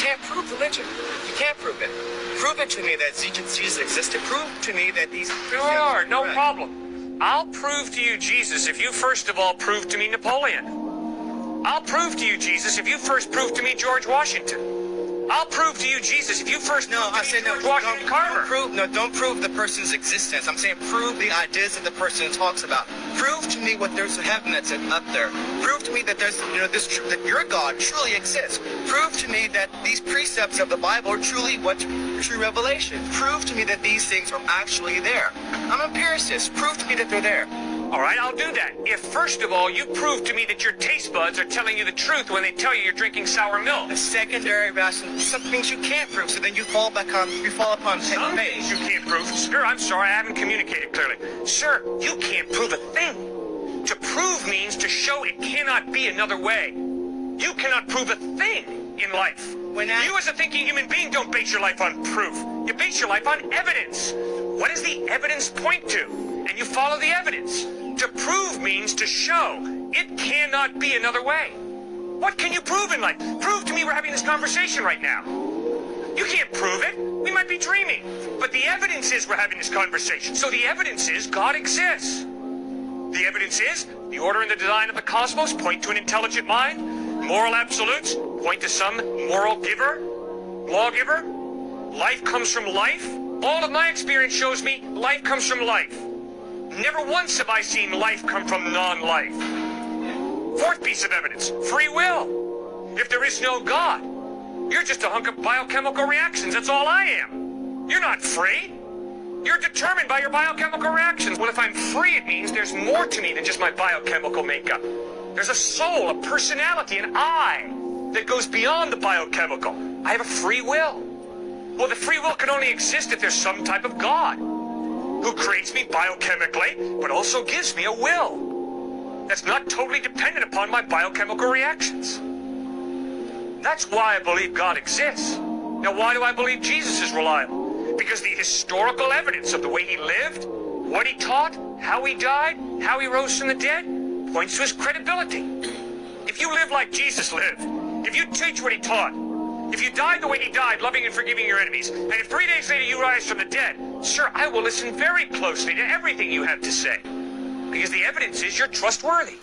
can't prove religion. You can't prove it. Prove it to me that Jesus existed. Prove to me that these... Sure, no problem. I'll prove to you Jesus if you first of all prove to me Napoleon. I'll prove to you Jesus if you first prove to me George Washington. I'll prove to you Jesus if you first prove to me George Washington Carver. Don't prove the person's existence. I'm saying prove the ideas that the person talks about. Prove to me what there's a heaven that's up there. Prove to me that there's, that your God truly exists. Prove to me that these precepts of the Bible are truly what true revelation. Prove to me that these things are actually there. I'm an empiricist. Prove to me that they're there. All right, I'll do that. If first of all you prove to me that your taste buds are telling you the truth when they tell you you're drinking sour milk. A secondary rationale. Some things you can't prove, so then you fall upon Some things you can't prove. Sir, I'm sorry, I haven't communicated clearly. Sir, you can't prove a thing. To prove means to show it cannot be another way. You cannot prove a thing in life. You as a thinking human being don't base your life on proof. You base your life on evidence. What does the evidence point to? And you follow the evidence. To prove means to show. It cannot be another way. What can you prove in life? Prove to me we're having this conversation right now. You can't prove it. We might be dreaming. But the evidence is we're having this conversation. So the evidence is God exists. The evidence is the order and the design of the cosmos point to an intelligent mind. Moral absolutes point to some moral giver, lawgiver. Life comes from life. All of my experience shows me life comes from life. Never once have I seen life come from non-life. Fourth piece of evidence, free will. If there is no God, you're just a hunk of biochemical reactions. That's all I am. You're not free. You're determined by your biochemical reactions. Well, if I'm free, it means there's more to me than just my biochemical makeup. There's a soul, a personality, an I that goes beyond the biochemical. I have a free will. Well, the free will can only exist if there's some type of God who creates me biochemically, but also gives me a will that's not totally dependent upon my biochemical reactions. That's why I believe God exists. Now, why do I believe Jesus is reliable? Because the historical evidence of the way he lived, what he taught, how he died, how he rose from the dead, points to his credibility. If you live like Jesus lived, if you teach what he taught, if you died the way he died, loving and forgiving your enemies, and if 3 days later you rise from the dead, sir, I will listen very closely to everything you have to say. Because the evidence is you're trustworthy.